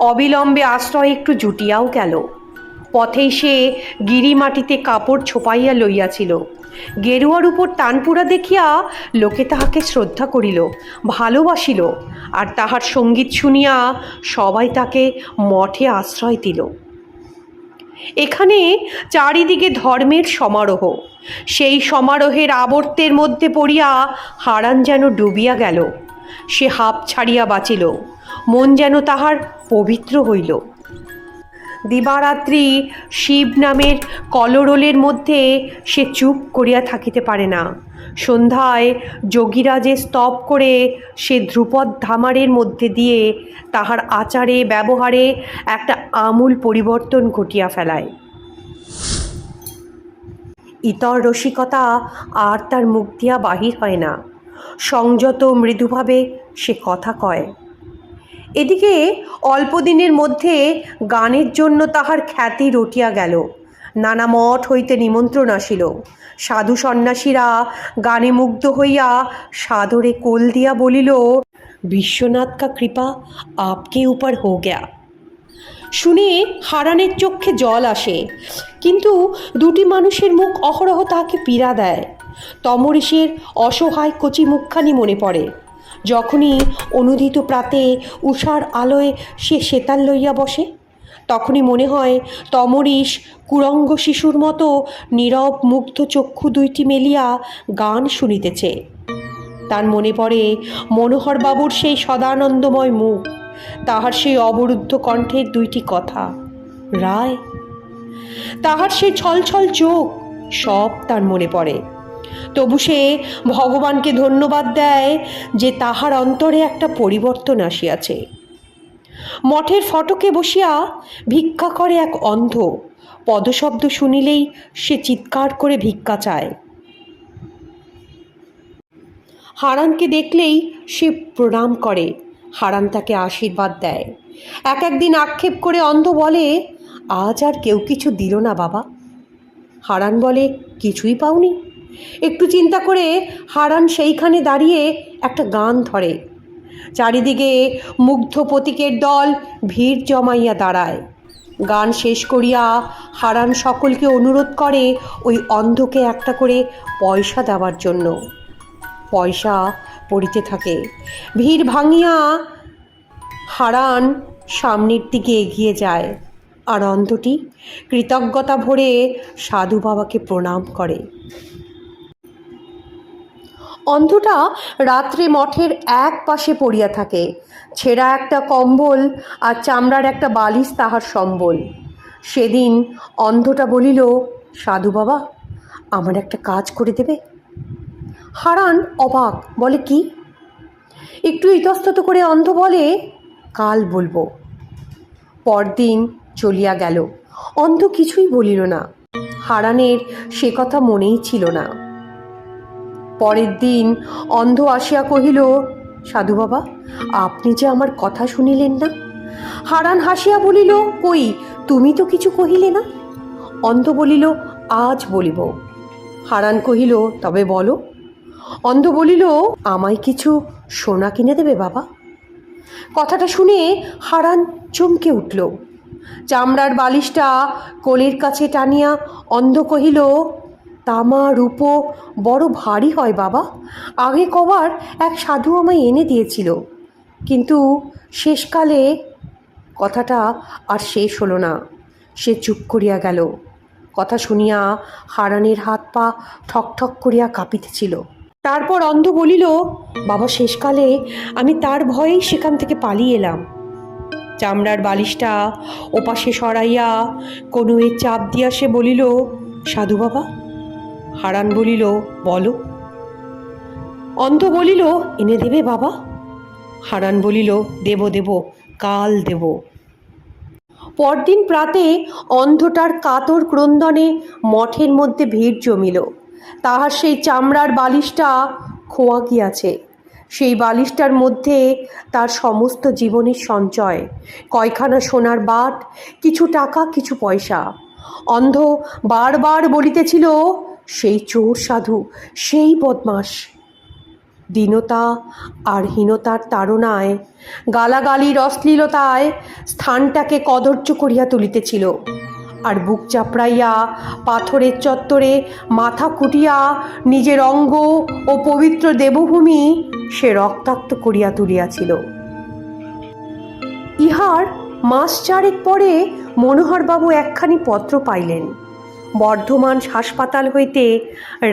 অবিলম্বে আশ্রয় একটু জুটিয়াও গেল। পথেই সে গিরি মাটিতে কাপড় ছোপাইয়া লইয়াছিল। গেরুয়ার উপর তানপুরা দেখিয়া লোকে তাহাকে শ্রদ্ধা করিল, ভালোবাসিল, আর তাহার সঙ্গীত শুনিয়া সবাই তাকে মঠে আশ্রয় দিল। এখানে চারিদিকে ধর্মের সমারোহ। সেই সমারোহের আবর্তের মধ্যে পড়িয়া হারান যেন ডুবিয়া গেল। সে হাঁপ ছাড়িয়া বাঁচিল, মন যেন তাহার পবিত্র হইল। দিবারাত্রি শিব নামের কলরোলের মধ্যে সে চুপ করিয়া থাকিতে পারে না। সন্ধ্যায় যোগীরাজে স্তব করে সে ধ্রুপদ ধামারের মধ্যে দিয়ে তাহার আচারে ব্যবহারে একটা আমূল পরিবর্তন ঘটিয়া ফেলায়। ইতর রসিকতা আর তার মুখ দিয়া বাহির হয় না। সংযত মৃদুভাবে সে কথা কয়। এদিকে অল্প দিনের মধ্যে গানের জন্য তাহার খ্যাতি রটিয়া গেল। নানা মঠ হইতে নিমন্ত্রণ আসিল। সাধু সন্ন্যাসীরা গানে মুগ্ধ হইয়া সাদরে কোল দিয়া বলিল, বিশ্বনাথ কা কৃপা আপকে উপর হো গয়া। শুনে হারানের চক্ষে জল আসে, কিন্তু দুটি মানুষের মুখ অহরহ তাহাকে পীড়া দেয়। তমরেশের অসহায় কচি মুখখানি মনে পড়ে। যখনই অনুদিত প্রাতে উষার আলোয় সে সেতার লইয়া বসে, তখনই মনে হয় তমরিশ কুরঙ্গ শিশুর মতো নীরব মুগ্ধ চক্ষু দুইটি মেলিয়া গান শুনিতেছে। তার মনে পড়ে মনোহরবাবুর সেই সদানন্দময় মুখ, তাহার সেই অবরুদ্ধ কণ্ঠের দুইটি কথা, রায়, তাহার সেই ছলছল চোখ, সব তার মনে পড়ে। তবু সে ভগবানকে ধন্যবাদ দেয় যে তাহার অন্তরে একটা পরিবর্তন আসিয়াছে। মঠের ফটকে বসিয়া ভিক্ষা করে এক অন্ধ। পদশব্দ শুনিলেই সে চিৎকার করে ভিক্ষা চায়। হারানকে দেখলেই সে প্রণাম করে। হারান তাকে আশীর্বাদ দেয়। এক একদিন আক্ষেপ করে অন্ধ বলে, আজ আর কেউ কিছু দিল না বাবা। হারান বলে, কিছুই পাওনি? একটু চিন্তা করে হারান সেইখানে দাঁড়িয়ে একটা গান ধরে। চারিদিকে মুগ্ধ প্রতীকের দল ভিড় জমাইয়া দাঁড়ায়। গান শেষ করিয়া হারান সকলকে অনুরোধ করে ওই অন্ধকে একটা করে পয়সা দেওয়ার জন্য। পয়সা পড়িতে থাকে। ভিড় ভাঙিয়া হারান সামনের দিকে এগিয়ে যায়, আর অন্ধটি কৃতজ্ঞতা ভরে সাধু বাবাকে প্রণাম করে। অন্ধটা রাত্রে মঠের এক পাশে পড়িয়া থাকে। ছেঁড়া একটা কম্বল আর চামড়ার একটা বালিশ তাহার সম্বল। সেদিন অন্ধটা বলিল, সাধু বাবা, আমার একটা কাজ করে দেবে? হারান অবাক, বলে, কি? একটু ইতস্তত করে অন্ধ বলে, কাল বলবো। পরদিন চলিয়া গেল। অন্ধ কিছুই বলিল না। হারানের সে কথা মনেই ছিল না। পরের দিন অন্ধ আসিয়া কহিল, সাধু বাবা, আপনি যে আমার কথা শুনিলেন না? হারান হাসিয়া বলিল, কই, তুমি তো কিছু কহিলে না। অন্ধ বলিল, আজ বলিব। হারান কহিল, তবে বলো। অন্ধ বলিল, আমায় কিছু সোনা কিনে দেবে বাবা? কথাটা শুনে হারান চমকে উঠল। চামড়ার বালিশটা কোলের কাছে টানিয়া অন্ধ কহিল, তামা রূপো বড় ভারী হয় বাবা। আগে কবার এক সাধু আমায় এনে দিয়েছিল, কিন্তু শেষকালে। কথাটা আর শেষ হলো না। সে চুপ করিয়া গেল। কথা শুনিয়া হারানের হাত পা ঠক ঠক করিয়া কাঁপিতেছিল। তারপর অন্ধ বলিল, বাবা, শেষকালে আমি তার ভয়েই সেখান থেকে পালিয়ে এলাম। চামড়ার বালিশটা ওপাশে সরাইয়া কনুয়ে চাপ দিয়া সে বলিল, সাধু বাবা। হারান বলিল, বলো। অন্ধ বলিল, এনে দেবে বাবা? হারান বলিল, দেব দেব, কাল দেব। পরদিন প্রাতে অন্ধটার কাতর ক্রন্দনে মঠের মধ্যে ভিড় জমিল। তাহার সেই চামড়ার বালিশটা খোয়া গিয়াছে। সেই বালিশটার মধ্যে তার সমস্ত জীবনের সঞ্চয়, কয়খানা সোনার বাট, কিছু টাকা, কিছু পয়সা। অন্ধ বারবার বলিতেছিল, সেই চোর সাধু, সেই বদমাস। দীনতা আর হীনতার তাড়নায়, গালাগালির অশ্লীলতায় স্থানটাকে কদর্য করিয়া তুলিতেছিল। আর বুক চাপড়াইয়া পাথরের চত্বরে মাথা কুটিয়া নিজের অঙ্গ ও পবিত্র দেবভূমি সে রক্তাক্ত করিয়া তুলিয়াছিল। ইহার মাস চারেক পরে মনোহরবাবু একখানি পত্র পাইলেন। বর্ধমান হাসপাতাল হইতে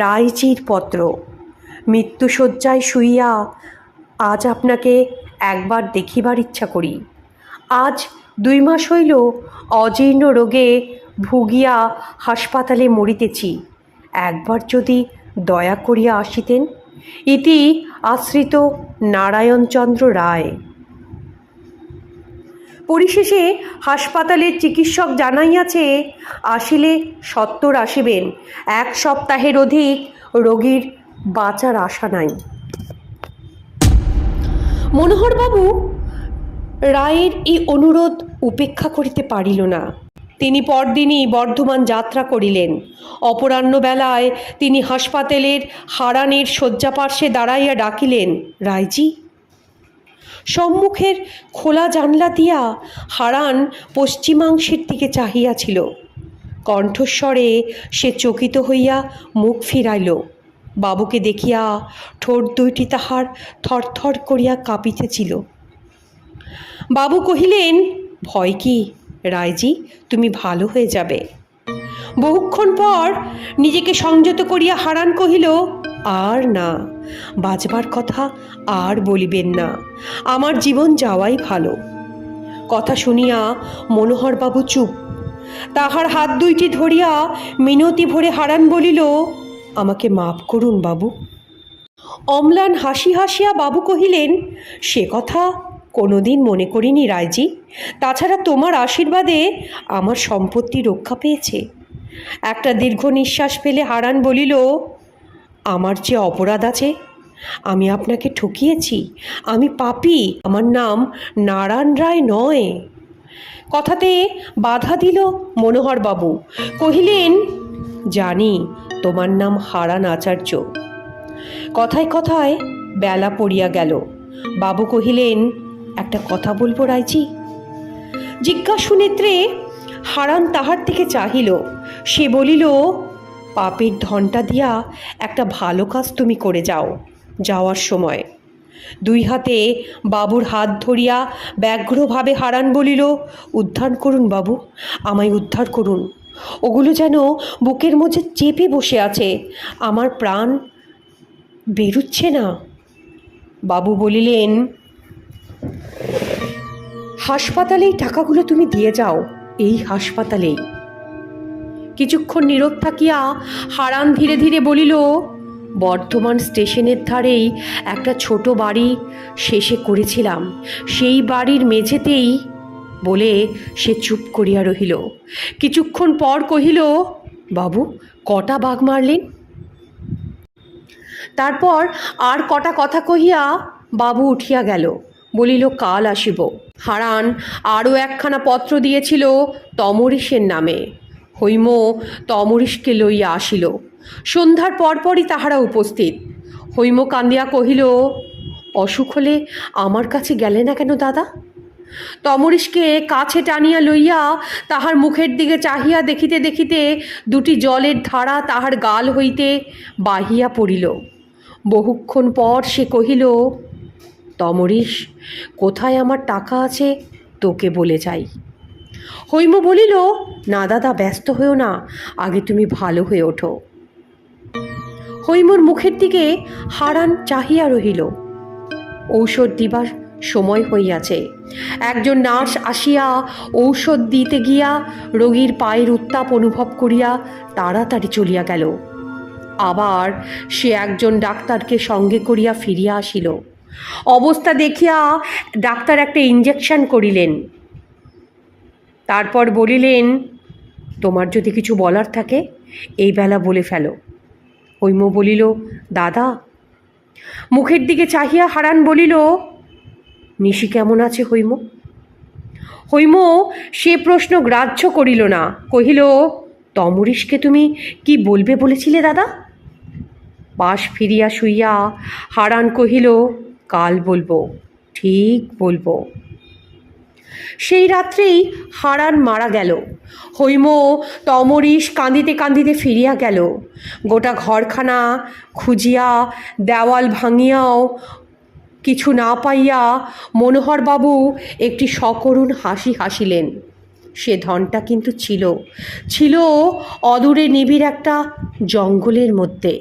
রায়জির পত্র। মৃত্যুশয্যায় শুইয়া আজ আপনাকে একবার দেখিবার ইচ্ছা করি। আজ 2 মাস হইল অজীর্ণ রোগে ভুগিয়া হাসপাতালে মরিতেছি। একবার যদি দয়া করিয়া আসিতেন। ইতি আশ্রিত নারায়ণচন্দ্র রায়। পরিশেষে হাসপাতালের চিকিৎসক জানাইয়াছে, আসিলে সত্বর আসিবেন। 1 সপ্তাহের অধিক রোগীর বাঁচার আশা নাই। মনোহরবাবু রায়ের এই অনুরোধ উপেক্ষা করিতে পারিল না। তিনি পরদিনই বর্ধমান যাত্রা করিলেন। অপরাহ্নবেলায় তিনি হাসপাতালের হারানের শয্যাপার্শ্বে দাঁড়াইয়া ডাকিলেন, রায়জি। সম্মুখের খোলা জানলা দিয়া হারান পশ্চিমাংশের দিকে চাহিয়াছিল। কণ্ঠস্বরে সে চকিত হইয়া মুখ ফিরাইল। বাবুকে দেখিয়া ঠোঁট দুইটি তাহার থরথর করিয়া কাঁপিতেছিল। বাবু কহিলেন, ভয় কি রায়জি, তুমি ভালো হয়ে যাবে। বহুক্ষণ পর নিজেকে সংযত করিয়া হারান কহিল, আর না, বাঁচবার কথা আর বলিবেন না, আমার জীবন যাওয়াই ভালো। কথা শুনিয়া মনোহরবাবু চুপ। তাহার হাত দুইটি ধরিয়া মিনতি ভরে হারান বলিল, আমাকে মাপ করুন বাবু। অম্লান হাসি হাসিয়া বাবু কহিলেন, সে কথা কোনোদিন মনে করিনি রায়জি। তাছাড়া তোমার আশীর্বাদে আমার সম্পত্তি রক্ষা পেয়েছে। একটা দীর্ঘ নিঃশ্বাস ফেলে হারান বলিল, আমার যে অপরাধ আছে, আমি আপনাকে ঠকিয়েছি, আমি পাপী, আমার নাম নারায়ণ রায় নয়। কথাতে বাধা দিল মনোহরবাবু। কহিলেন, জানি তোমার নাম হারান আচার্য। কথায় কথায় বেলা পড়িয়া গেল। বাবু কহিলেন, একটা কথা বলবো রায়জি। জিজ্ঞাসু নেত্রে হারান তাহার দিকে চাহিল। সে বলিল, পাপের ধনটা দিয়া একটা ভালো কাজ তুমি করে যাও। যাওয়ার সময় দুই হাতে বাবুর হাত ধরিয়া ব্যগ্রভাবে হারান বলিল, উদ্ধার করুন বাবু, আমায় উদ্ধার করুন। ওগুলো যেন বুকের মধ্যে চেপে বসে আছে, আমার প্রাণ বেরুচ্ছে না। বাবু বলিলেন, হাসপাতালেই টাকাগুলো তুমি দিয়ে যাও, এই হাসপাতালেই। কিছুক্ষণ নীরব থাকিয়া হারান ধীরে ধীরে বলিল, বর্ধমান স্টেশনের ধারেই একটা ছোট বাড়ি শেষে করেছিলাম, সেই বাড়ির মেঝেতেই। বলে সে চুপ করিয়া রহিল। কিছুক্ষণ পর কহিল, বাবু কটা বাঘ মারলেন? তারপর আর কটা কথা কহিয়া বাবু উঠিয়া গেল। বলিল, কাল আসিব। হারান আরও একখানা পত্র দিয়েছিল তমরিসের নামে। হৈম তমরিসকে লইয়া আসিল। সন্ধ্যার পরপরই তাহারা উপস্থিত। হৈম কান্দিয়া কহিল, অসুখ হলে আমার কাছে গেলে না কেন দাদা? তমরিসকে কাছে টানিয়া লইয়া তাহার মুখের দিকে চাহিয়া দেখিতে দেখিতে দুটি জলের ধারা তাহার গাল হইতে বাহিয়া পড়িল। বহুক্ষণ পর সে কহিল, তমরিস, কোথায় আমার টাকা আছে তোকে বলে যাই। হৈম বলিল, না দাদা, ব্যস্ত হয়েও না, আগে তুমি ভালো হয়ে ওঠো। হৈমর মুখের দিকে হারান চাহিয়া রহিল। ঔষধ দিবার সময় হইয়াছে। একজন নার্স আসিয়া ঔষধ দিতে গিয়া রোগীর পায়ের উত্তাপ অনুভব করিয়া তাড়াতাড়ি চলিয়া গেল। আবার সে একজন ডাক্তারকে সঙ্গে করিয়া ফিরিয়া আসিল। অবস্থা দেখিয়া ডাক্তার একটা ইঞ্জেকশন করিলেন। তারপর বলিলেন, তোমার যদি কিছু বলার থাকে এই বেলা বলে ফেলো। হৈম বলিল, দাদা। মুখের দিকে চাহিয়া হারান বলিল, নিশি কেমন আছে হৈম? হৈম সে প্রশ্ন গ্রাহ্য করিল না। কহিল, তমরিসকে তুমি কি বলবে বলেছিলে দাদা? পাশ ফিরিয়া শুইয়া হারান কহিল, কাল বলবো, ঠিক বলবো। সেই রাত্রেই হারান মারা গেল। হৈম তমরিস কাঁদিতে কাঁদিতে ফিরিয়া গেল। গোটা ঘরখানা খুঁজিয়া দেওয়াল ভাঙিয়াও কিছু না পাইয়া মনোহরবাবু একটি সকরুণ হাসি হাসিলেন। সে ধনটা কিন্তু ছিল অদূরে নিবিড় একটা জঙ্গলের মধ্যে।